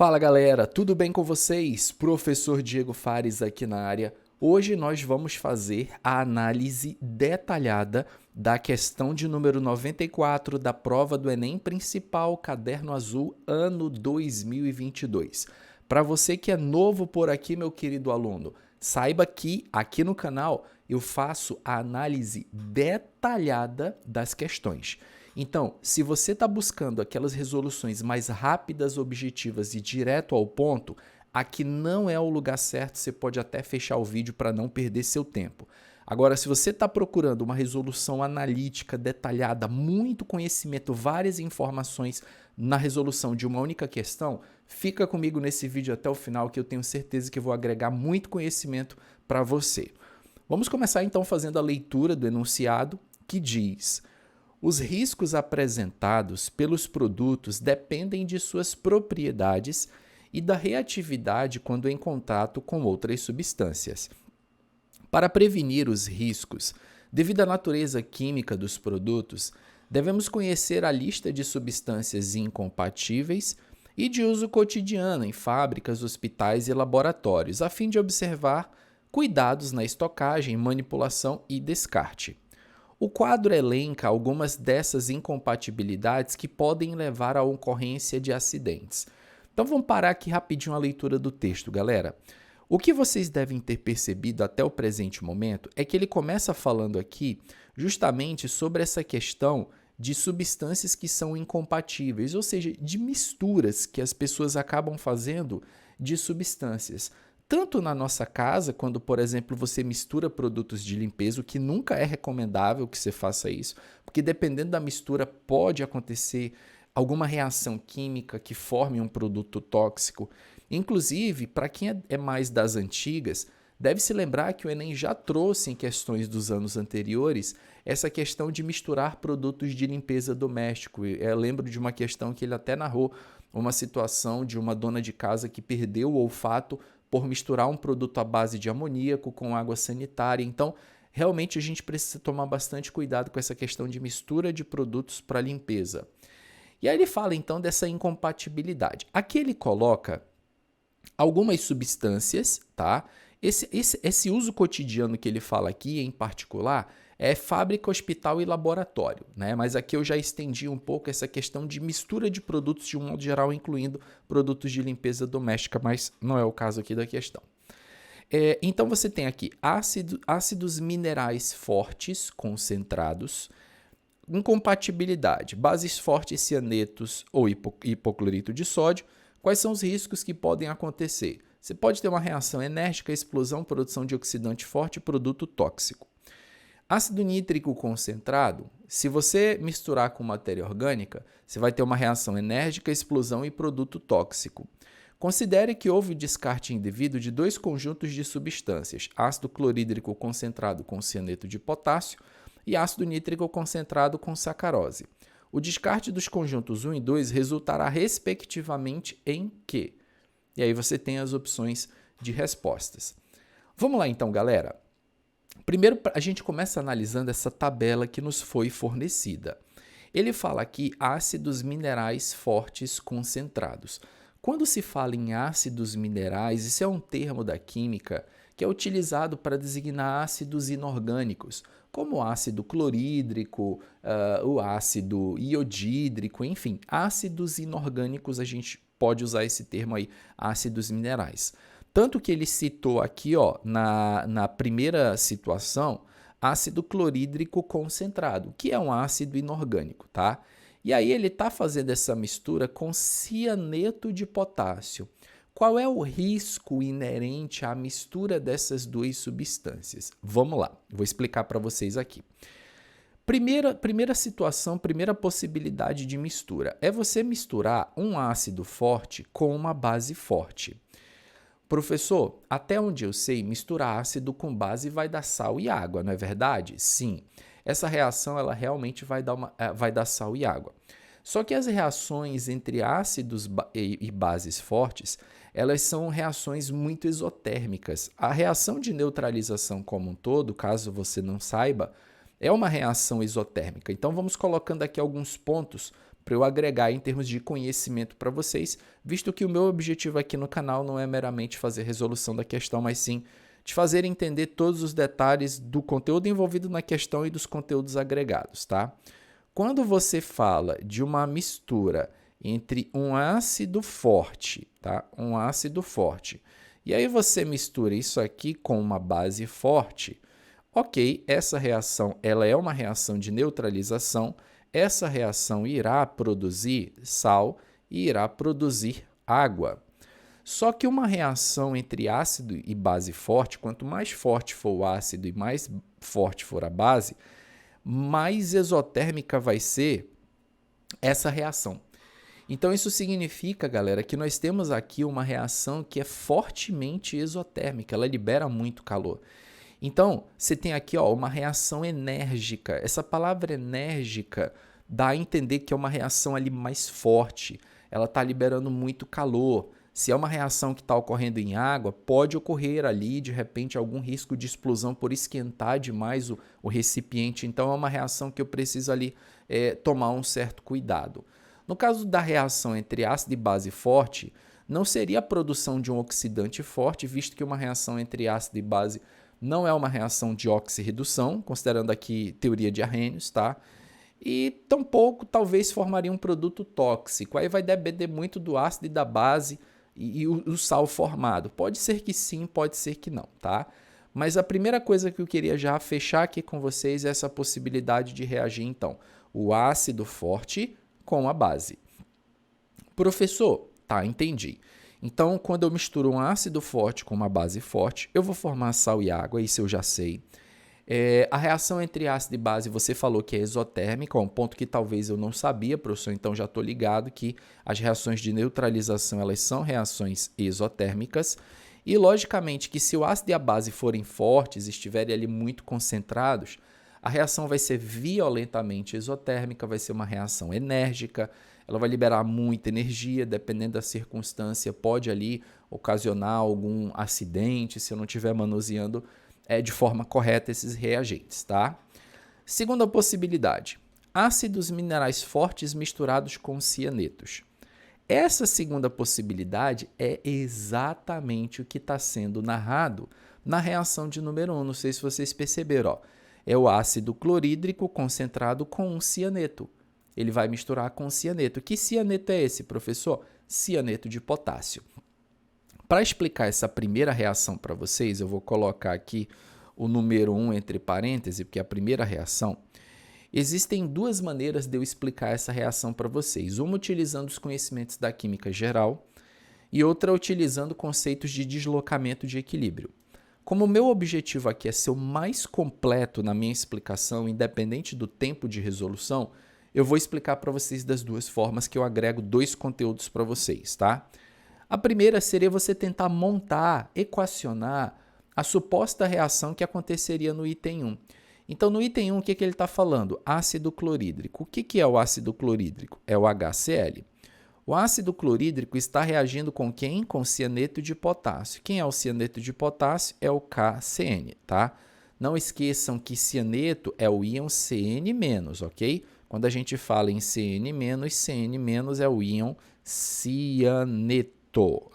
Fala galera, tudo bem com vocês? Professor Diego Fares aqui na área. Hoje nós vamos fazer a análise detalhada da questão de número 94 da prova do Enem Principal, Caderno Azul, ano 2022. Para você que é novo por aqui, meu querido aluno, saiba que aqui no canal eu faço a análise detalhada das questões. Então, se você está buscando aquelas resoluções mais rápidas, objetivas e direto ao ponto, aqui não é o lugar certo, você pode até fechar o vídeo para não perder seu tempo. Agora, se você está procurando uma resolução analítica, detalhada, muito conhecimento, várias informações na resolução de uma única questão, fica comigo nesse vídeo até o final que eu tenho certeza que eu vou agregar muito conhecimento para você. Vamos começar então fazendo a leitura do enunciado que diz: os riscos apresentados pelos produtos dependem de suas propriedades e da reatividade quando em contato com outras substâncias. Para prevenir os riscos, devido à natureza química dos produtos, devemos conhecer a lista de substâncias incompatíveis e de uso cotidiano em fábricas, hospitais e laboratórios, a fim de observar cuidados na estocagem, manipulação e descarte. O quadro elenca algumas dessas incompatibilidades que podem levar à ocorrência de acidentes. Então vamos parar aqui rapidinho a leitura do texto, galera. O que vocês devem ter percebido até o presente momento é que ele começa falando aqui justamente sobre essa questão de substâncias que são incompatíveis, ou seja, de misturas que as pessoas acabam fazendo de substâncias. Tanto na nossa casa, quando, por exemplo, você mistura produtos de limpeza, o que nunca é recomendável que você faça isso, porque dependendo da mistura pode acontecer alguma reação química que forme um produto tóxico. Inclusive, para quem é mais das antigas, deve-se lembrar que o Enem já trouxe em questões dos anos anteriores essa questão de misturar produtos de limpeza doméstico. Eu lembro de uma questão que ele até narrou uma situação de uma dona de casa que perdeu o olfato por misturar um produto à base de amoníaco com água sanitária. Então, realmente a gente precisa tomar bastante cuidado com essa questão de mistura de produtos para limpeza. E aí ele fala então dessa incompatibilidade. Aqui ele coloca algumas substâncias, tá? Esse uso cotidiano que ele fala aqui, em particular, é fábrica, hospital e laboratório, né? Mas aqui eu já estendi um pouco essa questão de mistura de produtos de um modo geral, incluindo produtos de limpeza doméstica, mas não é o caso aqui da questão. Então você tem aqui ácidos minerais fortes concentrados, incompatibilidade, bases fortes, cianetos ou hipoclorito de sódio. Quais são os riscos que podem acontecer? Você pode ter uma reação enérgica, explosão, produção de oxidante forte e produto tóxico. Ácido nítrico concentrado, se você misturar com matéria orgânica, você vai ter uma reação enérgica, explosão e produto tóxico. Considere que houve descarte indevido de dois conjuntos de substâncias, ácido clorídrico concentrado com cianeto de potássio e ácido nítrico concentrado com sacarose. O descarte dos conjuntos 1 e 2 resultará respectivamente em quê? E aí você tem as opções de respostas. Vamos lá então, galera. Primeiro, a gente começa analisando essa tabela que nos foi fornecida. Ele fala aqui ácidos minerais fortes concentrados. Quando se fala em ácidos minerais, isso é um termo da química que é utilizado para designar ácidos inorgânicos, como o ácido clorídrico, o ácido iodídrico, enfim, ácidos inorgânicos a gente pode usar esse termo aí, ácidos minerais. Tanto que ele citou aqui, ó, na primeira situação, ácido clorídrico concentrado, que é um ácido inorgânico, tá? E aí ele está fazendo essa mistura com cianeto de potássio. Qual é o risco inerente à mistura dessas duas substâncias? Vamos lá, vou explicar para vocês aqui. Primeira situação, primeira possibilidade de mistura é você misturar um ácido forte com uma base forte. Professor, até onde eu sei, misturar ácido com base vai dar sal e água, não é verdade? Sim, essa reação ela realmente vai dar sal e água. Só que as reações entre ácidos e bases fortes, elas são reações muito exotérmicas. A reação de neutralização como um todo, caso você não saiba, é uma reação exotérmica. Então vamos colocando aqui alguns pontos para eu agregar em termos de conhecimento para vocês, visto que o meu objetivo aqui no canal não é meramente fazer resolução da questão, mas sim de fazer entender todos os detalhes do conteúdo envolvido na questão e dos conteúdos agregados, tá? Quando você fala de uma mistura entre um ácido forte, tá? Um ácido forte, e aí você mistura isso aqui com uma base forte, ok, essa reação ela é uma reação de neutralização, essa reação irá produzir sal e irá produzir água. Só que uma reação entre ácido e base forte, quanto mais forte for o ácido e mais forte for a base, mais exotérmica vai ser essa reação. Então isso significa, galera, que nós temos aqui uma reação que é fortemente exotérmica, ela libera muito calor. Então, você tem aqui uma reação enérgica. Essa palavra enérgica dá a entender que é uma reação ali mais forte. Ela está liberando muito calor. Se é uma reação que está ocorrendo em água, pode ocorrer ali, de repente, algum risco de explosão por esquentar demais o recipiente. Então, é uma reação que eu preciso ali tomar um certo cuidado. No caso da reação entre ácido e base forte, não seria a produção de um oxidante forte, visto que uma reação entre ácido e base não é uma reação de oxirredução, considerando aqui teoria de Arrhenius, tá? E tampouco talvez formaria um produto tóxico. Aí vai depender muito do ácido e da base e o sal formado. Pode ser que sim, pode ser que não, tá? Mas a primeira coisa que eu queria já fechar aqui com vocês é essa possibilidade de reagir, então, o ácido forte com a base. Professor, tá, entendi. Então, quando eu misturo um ácido forte com uma base forte, eu vou formar sal e água, isso eu já sei. A reação entre ácido e base, você falou que é exotérmica, um ponto que talvez eu não sabia, professor, então já estou ligado que as reações de neutralização elas são reações exotérmicas. E, logicamente, que se o ácido e a base forem fortes, estiverem ali muito concentrados, a reação vai ser violentamente exotérmica, vai ser uma reação enérgica, ela vai liberar muita energia, dependendo da circunstância, pode ali ocasionar algum acidente, se eu não estiver manuseando de forma correta esses reagentes, tá? Segunda possibilidade, ácidos minerais fortes misturados com cianetos. Essa segunda possibilidade é exatamente o que está sendo narrado na reação de número 1, não sei se vocês perceberam, é o ácido clorídrico concentrado com um cianeto. Ele vai misturar com cianeto. Que cianeto é esse, professor? Cianeto de potássio. Para explicar essa primeira reação para vocês, eu vou colocar aqui o número 1 entre parênteses, porque é a primeira reação. Existem duas maneiras de eu explicar essa reação para vocês. Uma utilizando os conhecimentos da química geral e outra utilizando conceitos de deslocamento de equilíbrio. Como o meu objetivo aqui é ser o mais completo na minha explicação, independente do tempo de resolução, eu vou explicar para vocês das duas formas que eu agrego dois conteúdos para vocês, tá? A primeira seria você tentar montar, equacionar a suposta reação que aconteceria no item 1. Então, no item 1, o que ele está falando? Ácido clorídrico. O que é o ácido clorídrico? É o HCl. O ácido clorídrico está reagindo com quem? Com cianeto de potássio. Quem é o cianeto de potássio? É o KCN, tá? Não esqueçam que cianeto é o íon Cn-, ok? Quando a gente fala em Cn-, Cn- é o íon cianeto,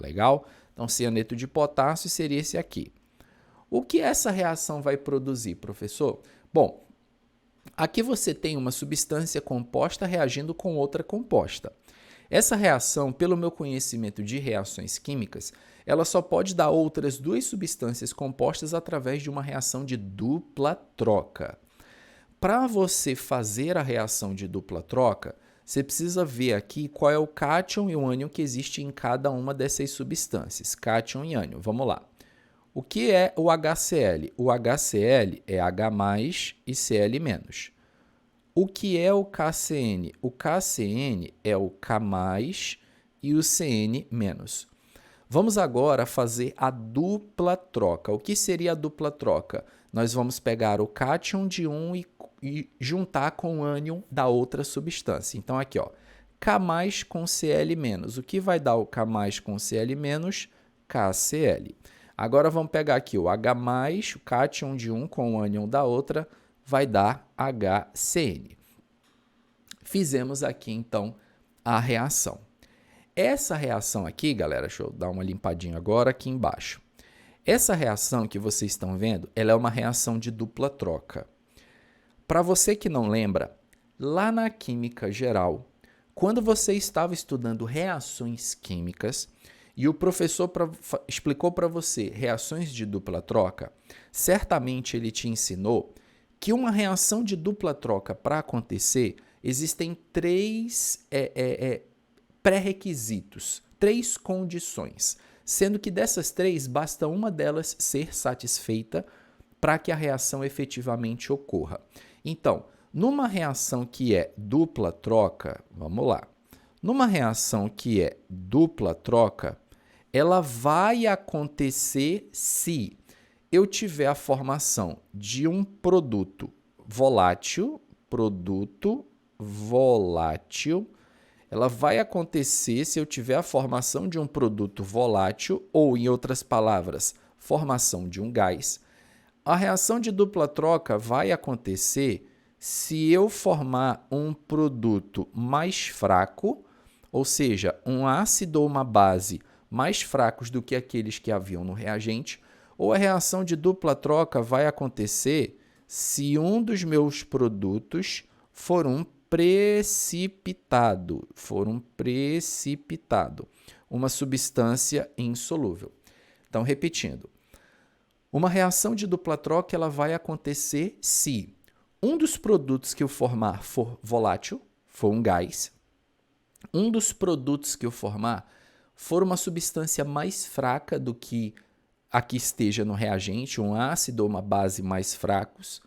legal? Então, cianeto de potássio seria esse aqui. O que essa reação vai produzir, professor? Bom, aqui você tem uma substância composta reagindo com outra composta. Essa reação, pelo meu conhecimento de reações químicas, ela só pode dar outras duas substâncias compostas através de uma reação de dupla troca. Para você fazer a reação de dupla troca, você precisa ver aqui qual é o cátion e o ânion que existe em cada uma dessas substâncias, cátion e ânion. Vamos lá. O que é o HCl? O HCl é H+ e Cl-. O que é o KCN? O KCN é o K+ e o Cn-. Vamos agora fazer a dupla troca. O que seria a dupla troca? Nós vamos pegar o cátion de um e juntar com o ânion da outra substância. Então, aqui, ó, K+ com Cl-. O que vai dar o K+ com Cl-? KCl. Agora, vamos pegar aqui o H+, o cátion de um com o ânion da outra, vai dar HCN. Fizemos aqui, então, a reação. Essa reação aqui, galera, deixa eu dar uma limpadinha agora aqui embaixo. Essa reação que vocês estão vendo, ela é uma reação de dupla troca. Para você que não lembra, lá na química geral, quando você estava estudando reações químicas e o professor explicou para você reações de dupla troca, certamente ele te ensinou que uma reação de dupla troca para acontecer, existem três pré-requisitos, três condições, sendo que dessas três, basta uma delas ser satisfeita para que a reação efetivamente ocorra. Então, numa reação que é dupla troca, vamos lá, numa reação que é dupla troca, ela vai acontecer se eu tiver a formação de um produto volátil, ela vai acontecer se eu tiver a formação de um produto volátil ou, em outras palavras, formação de um gás. A reação de dupla troca vai acontecer se eu formar um produto mais fraco, ou seja, um ácido ou uma base mais fracos do que aqueles que haviam no reagente, ou a reação de dupla troca vai acontecer se um dos meus produtos for um precipitado, uma substância insolúvel. Então, repetindo, uma reação de dupla troca ela vai acontecer se um dos produtos que eu formar for volátil, for um gás, um dos produtos que eu formar for uma substância mais fraca do que a que esteja no reagente, um ácido ou uma base mais fracos,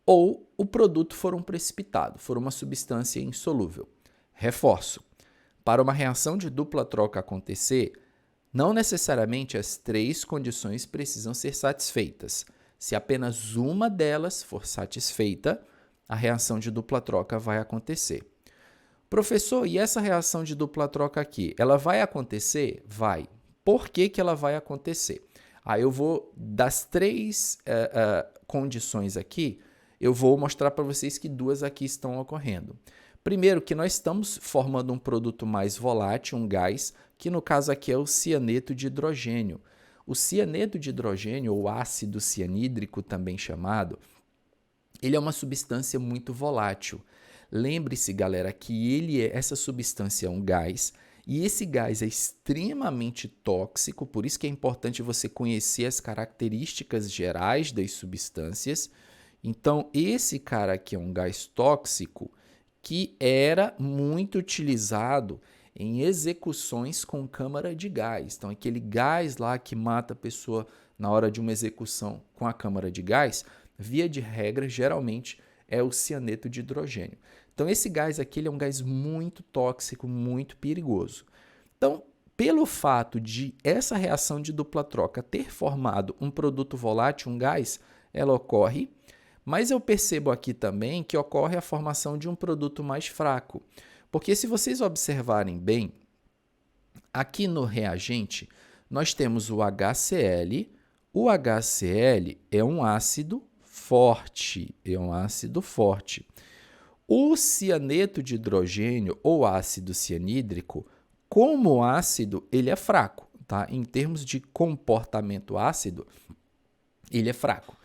ou o produto for um precipitado, for uma substância insolúvel. Reforço, para uma reação de dupla troca acontecer, não necessariamente as três condições precisam ser satisfeitas. Se apenas uma delas for satisfeita, a reação de dupla troca vai acontecer. Professor, e essa reação de dupla troca aqui, ela vai acontecer? Vai. Por que ela vai acontecer? Eu vou, das três condições aqui, eu vou mostrar para vocês que duas aqui estão ocorrendo. Primeiro, que nós estamos formando um produto mais volátil, um gás, que no caso aqui é o cianeto de hidrogênio. O cianeto de hidrogênio, ou ácido cianídrico também chamado, ele é uma substância muito volátil. Lembre-se, galera, que essa substância é um gás, e esse gás é extremamente tóxico, por isso que é importante você conhecer as características gerais das substâncias. Então, esse cara aqui é um gás tóxico que era muito utilizado em execuções com câmara de gás. Então, aquele gás lá que mata a pessoa na hora de uma execução com a câmara de gás, via de regra, geralmente é o cianeto de hidrogênio. Então, esse gás aqui ele é um gás muito tóxico, muito perigoso. Então, pelo fato de essa reação de dupla troca ter formado um produto volátil, um gás, ela ocorre, mas eu percebo aqui também que ocorre a formação de um produto mais fraco. Porque se vocês observarem bem, aqui no reagente, nós temos o HCl. O HCl é um ácido forte, O cianeto de hidrogênio ou ácido cianídrico, como ácido, ele é fraco, tá? Em termos de comportamento ácido, ele é fraco.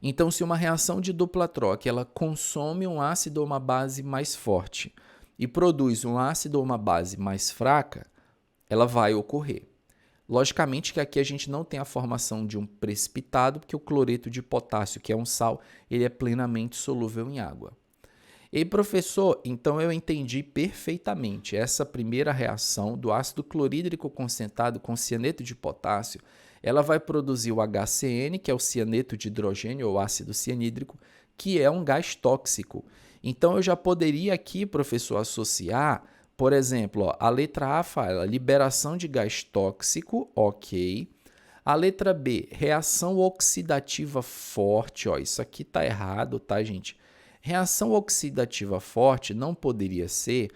Então, se uma reação de dupla troca ela consome um ácido ou uma base mais forte e produz um ácido ou uma base mais fraca, ela vai ocorrer. Logicamente que aqui a gente não tem a formação de um precipitado, porque o cloreto de potássio, que é um sal, ele é plenamente solúvel em água. E professor, então eu entendi perfeitamente essa primeira reação do ácido clorídrico concentrado com cianeto de potássio. Ela vai produzir o HCN, que é o cianeto de hidrogênio ou ácido cianídrico, que é um gás tóxico. Então, eu já poderia aqui, professor, associar, por exemplo, a letra A fala liberação de gás tóxico, ok. A letra B, reação oxidativa forte, isso aqui está errado, tá, gente? Reação oxidativa forte não poderia ser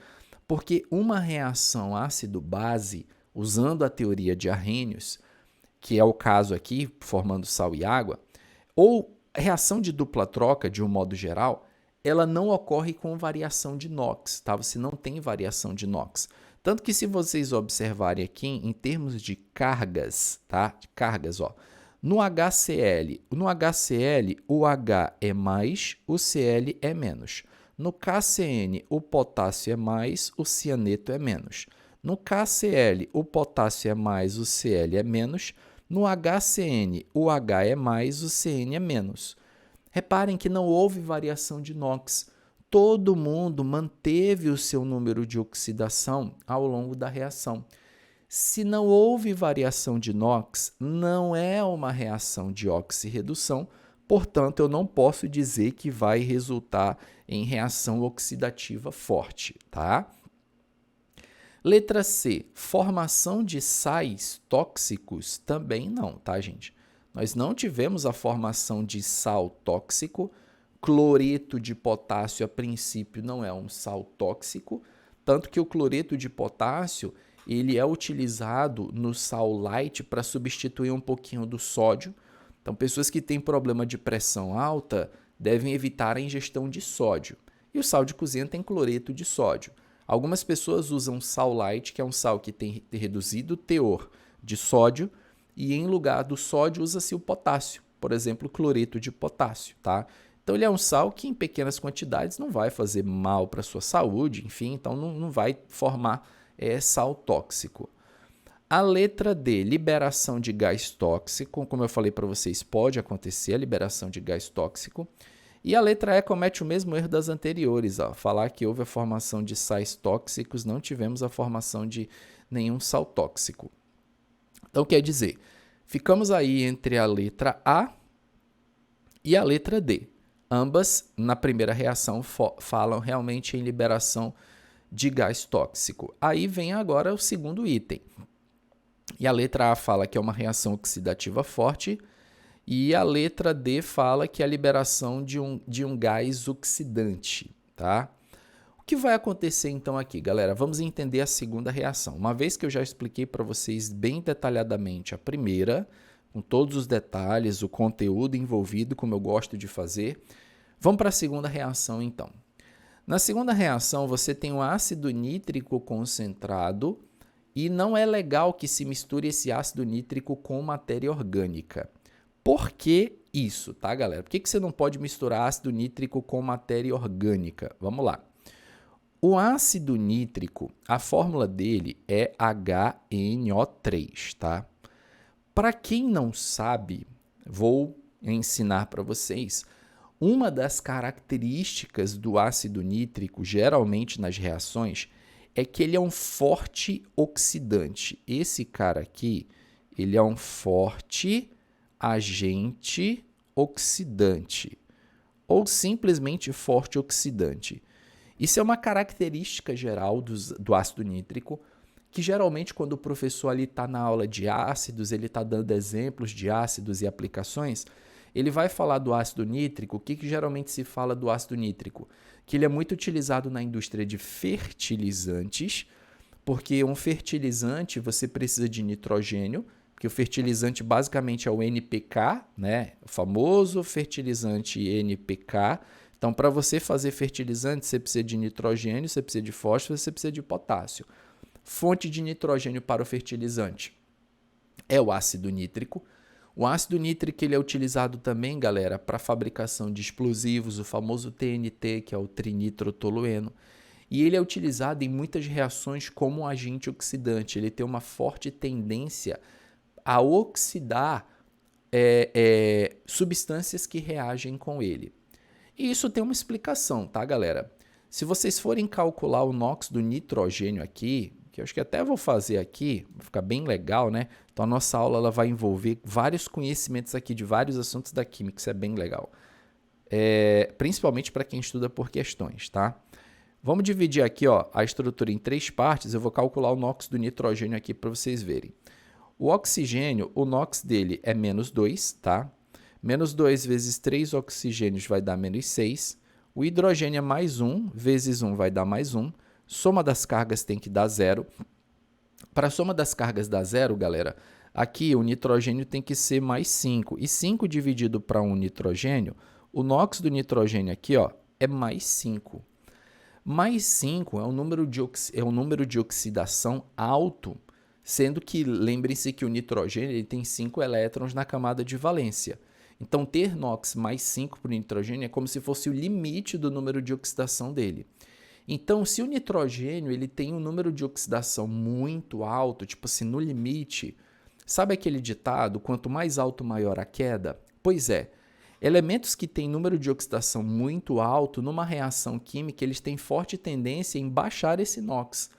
porque uma reação ácido-base, usando a teoria de Arrhenius, que é o caso aqui, formando sal e água, ou reação de dupla troca, de um modo geral, ela não ocorre com variação de NOx, tá? Você não tem variação de NOx. Tanto que se vocês observarem aqui em termos de cargas, tá? De cargas, ó. No HCl, o H é mais, o Cl é menos. No KCN, o potássio é mais, o cianeto é menos. No KCl, o potássio é mais, o Cl é menos. No HCN, o H é mais, o CN é menos. Reparem que não houve variação de NOx. Todo mundo manteve o seu número de oxidação ao longo da reação. Se não houve variação de NOx, não é uma reação de oxirredução, portanto, eu não posso dizer que vai resultar em reação oxidativa forte, tá? Letra C, formação de sais tóxicos também não, tá, gente? Nós não tivemos a formação de sal tóxico, cloreto de potássio, a princípio, não é um sal tóxico, tanto que o cloreto de potássio ele é utilizado no sal light para substituir um pouquinho do sódio. Então, pessoas que têm problema de pressão alta devem evitar a ingestão de sódio. E o sal de cozinha tem cloreto de sódio. Algumas pessoas usam sal light, que é um sal que tem reduzido teor de sódio, e em lugar do sódio usa-se o potássio, por exemplo, cloreto de potássio, tá? Então, ele é um sal que em pequenas quantidades não vai fazer mal para a sua saúde, enfim, então não vai formar sal tóxico. A letra D, liberação de gás tóxico, como eu falei para vocês, pode acontecer a liberação de gás tóxico. E a letra E comete o mesmo erro das anteriores, ó, falar que houve a formação de sais tóxicos, não tivemos a formação de nenhum sal tóxico. Então, quer dizer, ficamos aí entre a letra A e a letra D. Ambas, na primeira reação, falam realmente em liberação de gás tóxico. Aí vem agora o segundo item. E a letra A fala que é uma reação oxidativa forte e a letra D fala que é a liberação de um gás oxidante, tá? O que vai acontecer então aqui, galera? Vamos entender a segunda reação. Uma vez que eu já expliquei para vocês bem detalhadamente a primeira, com todos os detalhes, o conteúdo envolvido, como eu gosto de fazer, vamos para a segunda reação então. Na segunda reação, você tem um ácido nítrico concentrado e não é legal que se misture esse ácido nítrico com matéria orgânica. Por que isso, tá, galera? Por que você não pode misturar ácido nítrico com matéria orgânica? Vamos lá. O ácido nítrico, a fórmula dele é HNO3, tá? Para quem não sabe, vou ensinar para vocês. Uma das características do ácido nítrico, geralmente nas reações, é que ele é um forte oxidante. Esse cara aqui, ele é um forte agente oxidante, ou simplesmente forte oxidante. Isso é uma característica geral do ácido nítrico, que geralmente quando o professor ali está na aula de ácidos, ele está dando exemplos de ácidos e aplicações, ele vai falar do ácido nítrico. O que geralmente se fala do ácido nítrico? Que ele é muito utilizado na indústria de fertilizantes, porque um fertilizante você precisa de nitrogênio, que o fertilizante basicamente é o NPK, né? O famoso fertilizante NPK. Então, para você fazer fertilizante, você precisa de nitrogênio, você precisa de fósforo, você precisa de potássio. Fonte de nitrogênio para o fertilizante é o ácido nítrico. O ácido nítrico ele é utilizado também, galera, para a fabricação de explosivos, o famoso TNT, que é o trinitrotolueno. E ele é utilizado em muitas reações como um agente oxidante. Ele tem uma forte tendência a oxidar substâncias que reagem com ele. E isso tem uma explicação, tá, galera? Se vocês forem calcular o NOx do nitrogênio aqui, que eu acho que até vou fazer aqui, vai ficar bem legal, né? Então, a nossa aula ela vai envolver vários conhecimentos aqui de vários assuntos da química, isso é bem legal. Principalmente para quem estuda por questões, tá? Vamos dividir aqui, ó, a estrutura em 3 partes, eu vou calcular o NOx do nitrogênio aqui para vocês verem. O oxigênio, o NOx dele é menos 2, tá? Menos 2 vezes 3 oxigênios vai dar menos 6. O hidrogênio é mais 1, vezes 1 vai dar mais 1. Soma das cargas tem que dar 0. Para a soma das cargas dar 0, galera, aqui o nitrogênio tem que ser mais 5. E 5 dividido para 1 nitrogênio, o NOx do nitrogênio aqui ó, é mais 5. Mais 5 é um número de oxidação alto, sendo que, lembrem-se que o nitrogênio ele tem 5 elétrons na camada de valência. Então, ter NOx mais 5 para o nitrogênio é como se fosse o limite do número de oxidação dele. Então, se o nitrogênio ele tem um número de oxidação muito alto, tipo assim, no limite, sabe aquele ditado, quanto mais alto, maior a queda? Pois é, elementos que têm número de oxidação muito alto, numa reação química, eles têm forte tendência em baixar esse NOx.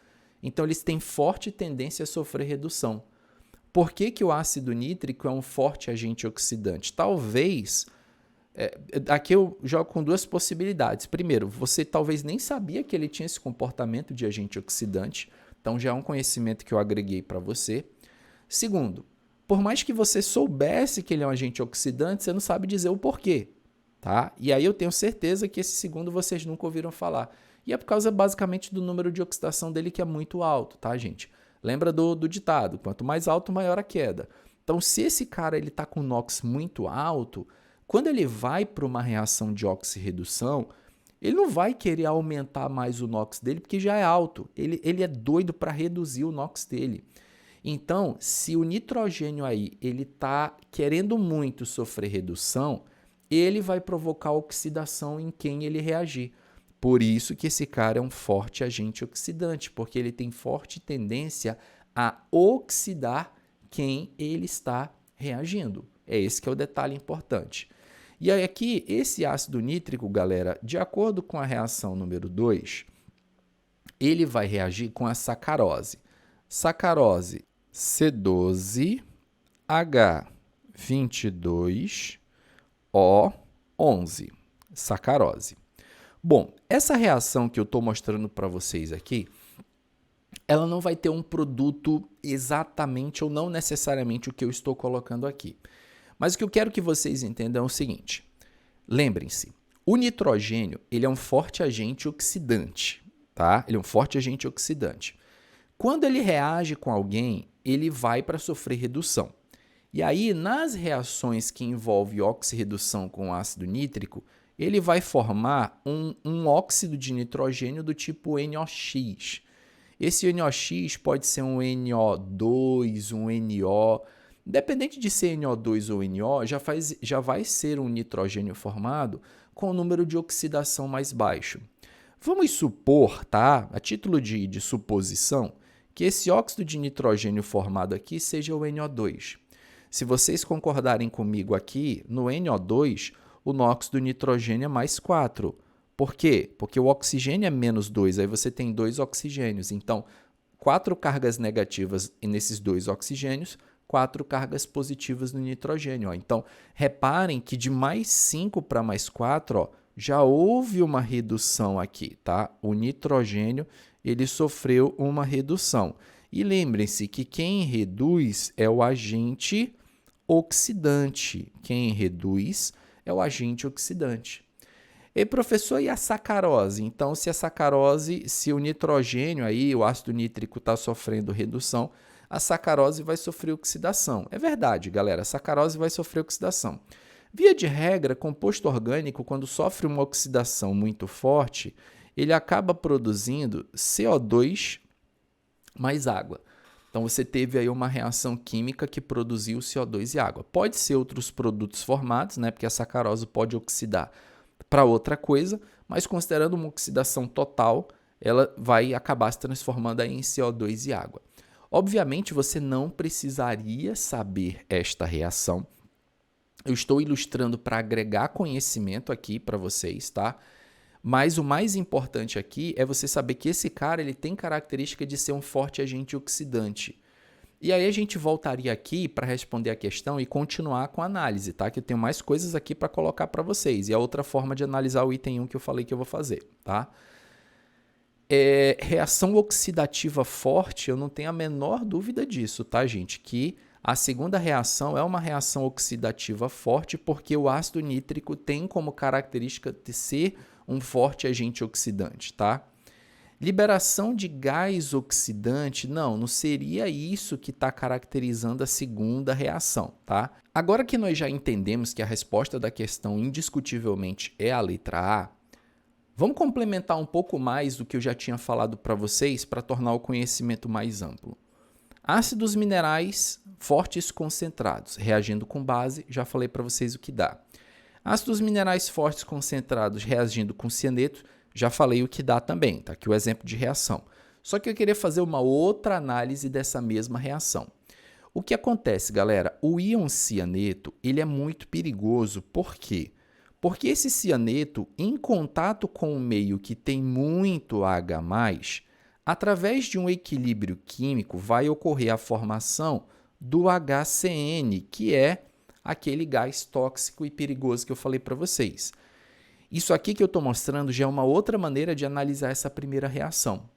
Então, eles têm forte tendência a sofrer redução. Por que que o ácido nítrico é um forte agente oxidante? Talvez, aqui eu jogo com duas possibilidades. Primeiro, você talvez nem sabia que ele tinha esse comportamento de agente oxidante, então já é um conhecimento que eu agreguei para você. Segundo, por mais que você soubesse que ele é um agente oxidante, você não sabe dizer o porquê, tá? E aí eu tenho certeza que esse segundo vocês nunca ouviram falar. E é por causa basicamente do número de oxidação dele que é muito alto, tá, gente? Lembra do ditado, quanto mais alto, maior a queda. Então, se esse cara está com NOx muito alto, quando ele vai para uma reação de oxirredução, ele não vai querer aumentar mais o NOx dele, porque já é alto. Ele é doido para reduzir o NOx dele. Então, se o nitrogênio aí ele está querendo muito sofrer redução, ele vai provocar oxidação em quem ele reagir. Por isso que esse cara é um forte agente oxidante, porque ele tem forte tendência a oxidar quem ele está reagindo. É esse que é o detalhe importante. E aí aqui, esse ácido nítrico, galera, de acordo com a reação número 2, ele vai reagir com a sacarose. Sacarose C12H22O11, sacarose. Bom, essa reação que eu estou mostrando para vocês aqui, ela não vai ter um produto exatamente ou não necessariamente o que eu estou colocando aqui. Mas o que eu quero que vocês entendam é o seguinte. Lembrem-se, o nitrogênio ele é um forte agente oxidante, tá? Ele é um forte agente oxidante. Quando ele reage com alguém, ele vai para sofrer redução. E aí, nas reações que envolvem oxirredução com ácido nítrico, ele vai formar um óxido de nitrogênio do tipo NOx. Esse NOx pode ser um NO2, um NO. Independente de ser NO2 ou NO, já vai ser um nitrogênio formado com um número de oxidação mais baixo. Vamos supor, tá? A título de suposição, que esse óxido de nitrogênio formado aqui seja o NO2. Se vocês concordarem comigo aqui, no NO2, o NOx do nitrogênio é mais 4. Por quê? Porque o oxigênio é menos 2, aí você tem 2 oxigênios. Então, 4 cargas negativas nesses 2 oxigênios, 4 cargas positivas no nitrogênio. Ó. Então, reparem que de mais 5 para mais 4, ó, já houve uma redução aqui, tá? O nitrogênio, ele sofreu uma redução. E lembrem-se que quem reduz é o agente oxidante. Quem reduz é o agente oxidante. E professor, e a sacarose? Então, se o nitrogênio aí, o ácido nítrico está sofrendo redução, a sacarose vai sofrer oxidação. É verdade, galera, a sacarose vai sofrer oxidação. Via de regra, composto orgânico, quando sofre uma oxidação muito forte, ele acaba produzindo CO2 mais água. Então, você teve aí uma reação química que produziu CO2 e água. Pode ser outros produtos formados, né? Porque a sacarose pode oxidar para outra coisa, mas considerando uma oxidação total, ela vai acabar se transformando aí em CO2 e água. Obviamente, você não precisaria saber esta reação. Eu estou ilustrando para agregar conhecimento aqui para vocês, tá? Mas o mais importante aqui é você saber que esse cara ele tem característica de ser um forte agente oxidante. E aí a gente voltaria aqui para responder a questão e continuar com a análise, tá? Que eu tenho mais coisas aqui para colocar para vocês. E a outra forma de analisar o item 1 que eu falei que eu vou fazer, tá? Reação oxidativa forte, eu não tenho a menor dúvida disso, tá, gente? Que a segunda reação é uma reação oxidativa forte porque o ácido nítrico tem como característica de ser um forte agente oxidante, tá? Liberação de gás oxidante, não seria isso que está caracterizando a segunda reação, tá? Agora que nós já entendemos que a resposta da questão indiscutivelmente é a letra A, Vamos complementar um pouco mais do que eu já tinha falado para vocês para tornar o conhecimento mais amplo. Ácidos minerais fortes concentrados, reagindo com base, já falei para vocês o que dá. Ácidos minerais fortes concentrados reagindo com cianeto, já falei o que dá também, tá aqui o exemplo de reação. Só que eu queria fazer uma outra análise dessa mesma reação. O que acontece, galera? O íon cianeto, ele é muito perigoso, por quê? Porque esse cianeto, em contato com um meio que tem muito H+, através de um equilíbrio químico, vai ocorrer a formação do HCN, que é aquele gás tóxico e perigoso que eu falei para vocês. Isso aqui que eu estou mostrando já é uma outra maneira de analisar essa primeira reação.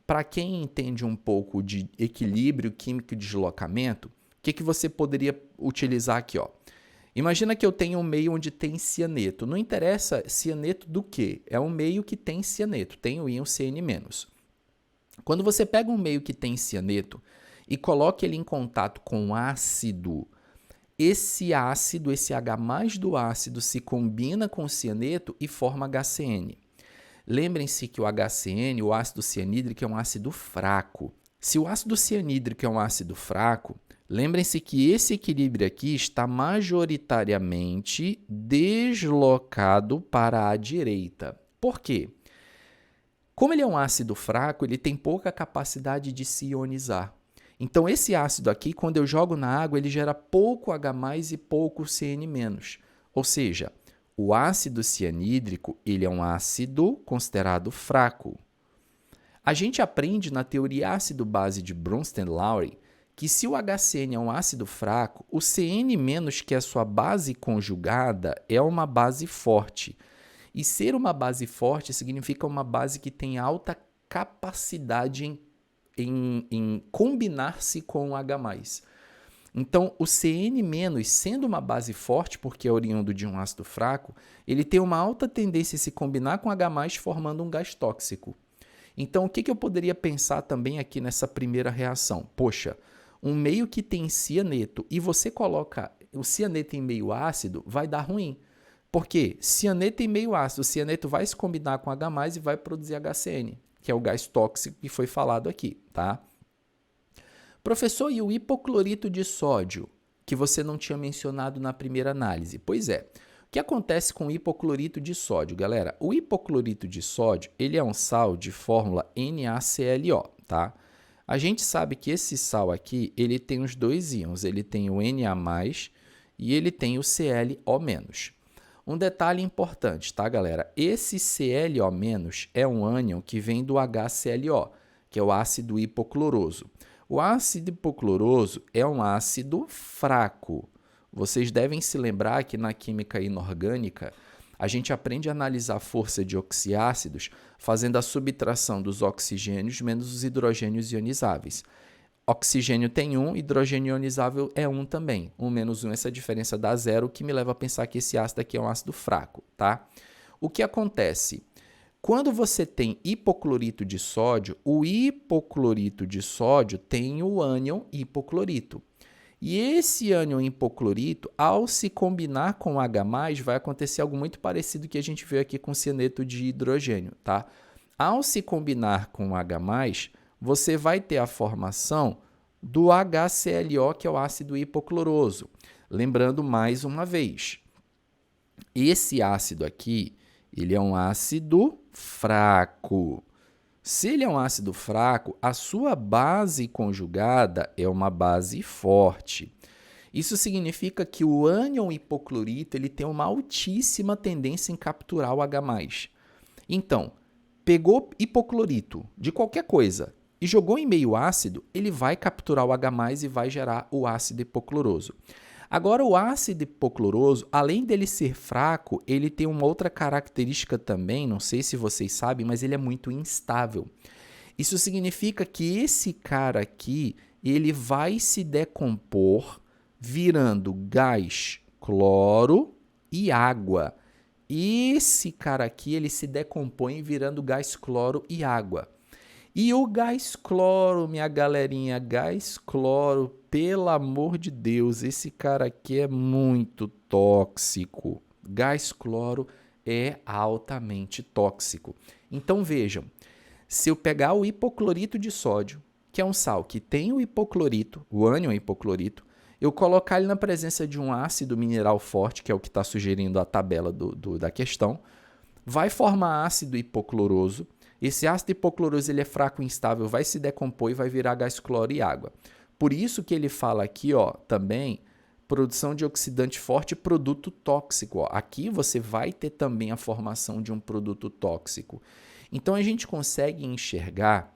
Para quem entende um pouco de equilíbrio químico e deslocamento, o que você poderia utilizar aqui? Ó? Imagina que eu tenho um meio onde tem cianeto. Não interessa cianeto do quê? É um meio que tem cianeto, tem o íon Cn-. Quando você pega um meio que tem cianeto e coloca ele em contato com ácido, esse ácido, esse H+ do ácido se combina com o cianeto e forma HCN. Lembrem-se que o HCN, o ácido cianídrico, é um ácido fraco. Se o ácido cianídrico é um ácido fraco, lembrem-se que esse equilíbrio aqui está majoritariamente deslocado para a direita. Por quê? Como ele é um ácido fraco, ele tem pouca capacidade de se ionizar. Então, esse ácido aqui, quando eu jogo na água, ele gera pouco H+ e pouco Cn-. Ou seja, o ácido cianídrico, ele é um ácido considerado fraco. A gente aprende na teoria ácido-base de Bronsted-Lowry que se o HCN é um ácido fraco, o Cn-, que é a sua base conjugada, é uma base forte. E ser uma base forte significa uma base que tem alta capacidade em combinar-se com o H+. Então, o Cn-, sendo uma base forte, porque é oriundo de um ácido fraco, ele tem uma alta tendência a se combinar com H+, formando um gás tóxico. Então, o que eu poderia pensar também aqui nessa primeira reação? Poxa, um meio que tem cianeto e você coloca o cianeto em meio ácido, vai dar ruim. Por quê? Cianeto em meio ácido, o cianeto vai se combinar com H+, e vai produzir HCN, que é o gás tóxico que foi falado aqui, tá? Professor, e o hipoclorito de sódio, que você não tinha mencionado na primeira análise? Pois é. O que acontece com o hipoclorito de sódio, galera? O hipoclorito de sódio, ele é um sal de fórmula NaClO, tá? A gente sabe que esse sal aqui, ele tem os dois íons, ele tem o Na+, e ele tem o ClO-. Um detalhe importante, tá, galera? Esse ClO- é um ânion que vem do HClO, que é o ácido hipocloroso. O ácido hipocloroso é um ácido fraco. Vocês devem se lembrar que na química inorgânica, a gente aprende a analisar a força de oxiácidos fazendo a subtração dos oxigênios menos os hidrogênios ionizáveis. Oxigênio tem 1, hidrogênio ionizável é 1 também. 1 menos 1, essa diferença dá 0, o que me leva a pensar que esse ácido aqui é um ácido fraco, tá? O que acontece? Quando você tem hipoclorito de sódio, o hipoclorito de sódio tem o ânion hipoclorito. E esse ânion hipoclorito, ao se combinar com H+, vai acontecer algo muito parecido que a gente viu aqui com o cianeto de hidrogênio, tá? Ao se combinar com H+, você vai ter a formação do HClO, que é o ácido hipocloroso. Lembrando mais uma vez, esse ácido aqui, ele é um ácido fraco. Se ele é um ácido fraco, a sua base conjugada é uma base forte. Isso significa que o ânion hipoclorito ele tem uma altíssima tendência em capturar o H+. Então, pegou hipoclorito de qualquer coisa e jogou em meio ácido, ele vai capturar o H+ e vai gerar o ácido hipocloroso. Agora, o ácido hipocloroso, além dele ser fraco, ele tem uma outra característica também, não sei se vocês sabem, mas ele é muito instável. Isso significa que esse cara aqui, ele vai se decompor virando gás, cloro e água. Esse cara aqui, ele se decompõe virando gás, cloro e água. E o gás cloro, minha galerinha, gás cloro, pelo amor de Deus, esse cara aqui é muito tóxico. Gás cloro é altamente tóxico. Então vejam, se eu pegar o hipoclorito de sódio, que é um sal que tem o hipoclorito, o ânion hipoclorito, eu colocar ele na presença de um ácido mineral forte, que é o que está sugerindo a tabela da questão, vai formar ácido hipocloroso. Esse ácido hipocloroso ele é fraco e instável, vai se decompor e vai virar gás cloro e água. Por isso que ele fala aqui, ó, também, produção de oxidante forte e produto tóxico. Ó. Aqui você vai ter também a formação de um produto tóxico. Então a gente consegue enxergar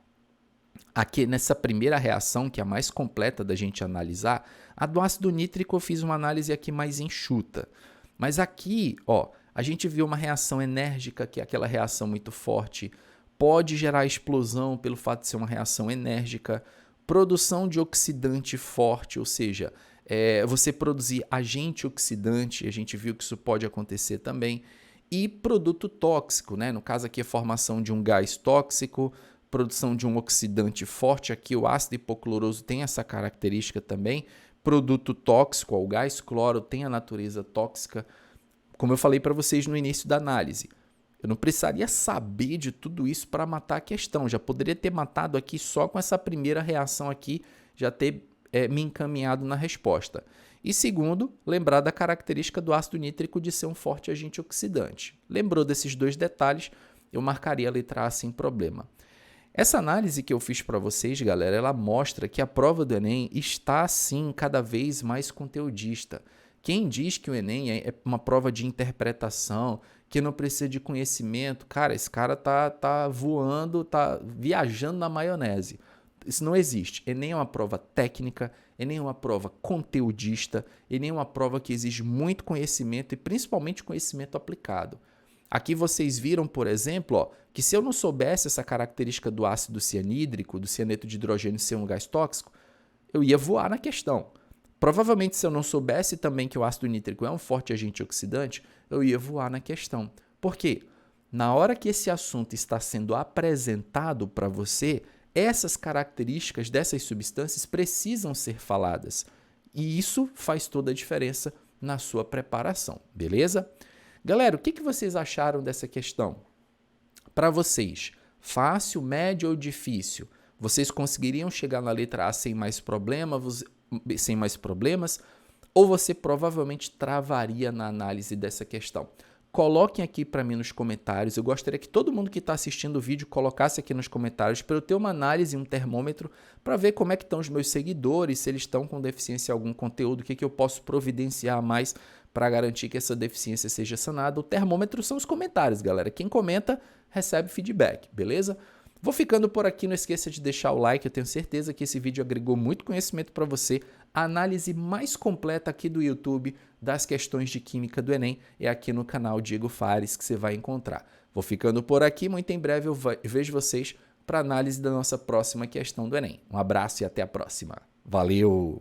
aqui nessa primeira reação, que é a mais completa da gente analisar, a do ácido nítrico eu fiz uma análise aqui mais enxuta. Mas aqui, ó, a gente viu uma reação enérgica, que é aquela reação muito forte, pode gerar explosão pelo fato de ser uma reação enérgica, produção de oxidante forte, ou seja, você produzir agente oxidante, a gente viu que isso pode acontecer também, e produto tóxico, né? No caso aqui a formação de um gás tóxico, produção de um oxidante forte, aqui o ácido hipocloroso tem essa característica também, produto tóxico, o gás cloro tem a natureza tóxica, como eu falei para vocês no início da análise. Eu não precisaria saber de tudo isso para matar a questão, já poderia ter matado aqui só com essa primeira reação aqui, já ter me encaminhado na resposta. E segundo, lembrar da característica do ácido nítrico de ser um forte agente oxidante. Lembrou desses dois detalhes, eu marcaria a letra A sem problema. Essa análise que eu fiz para vocês, galera, ela mostra que a prova do Enem está, sim, cada vez mais conteudista. Quem diz que o Enem é uma prova de interpretação, que não precisa de conhecimento, cara, esse cara tá voando, tá viajando na maionese. Isso não existe. Enem é uma prova técnica, Enem é uma prova conteudista, Enem é uma prova que exige muito conhecimento e principalmente conhecimento aplicado. Aqui vocês viram, por exemplo, ó, que se eu não soubesse essa característica do ácido cianídrico, do cianeto de hidrogênio ser um gás tóxico, eu ia voar na questão. Provavelmente, se eu não soubesse também que o ácido nítrico é um forte agente oxidante, eu ia voar na questão. Por quê? Na hora que esse assunto está sendo apresentado para você, essas características dessas substâncias precisam ser faladas. E isso faz toda a diferença na sua preparação, beleza? Galera, o que vocês acharam dessa questão? Para vocês, fácil, médio ou difícil? Vocês conseguiriam chegar na letra A sem mais problemas? Ou você provavelmente travaria na análise dessa questão? Coloquem aqui para mim nos comentários. Eu gostaria que todo mundo que está assistindo o vídeo colocasse aqui nos comentários para eu ter uma análise, um termômetro, para ver como é que estão os meus seguidores, se eles estão com deficiência em algum conteúdo, o que eu posso providenciar mais para garantir que essa deficiência seja sanada. O termômetro são os comentários, galera. Quem comenta recebe feedback, beleza? Vou ficando por aqui, não esqueça de deixar o like, eu tenho certeza que esse vídeo agregou muito conhecimento para você. A análise mais completa aqui do YouTube das questões de Química do Enem é aqui no canal Diego Fares que você vai encontrar. Vou ficando por aqui, muito em breve eu vejo vocês para análise da nossa próxima questão do Enem. Um abraço e até a próxima. Valeu!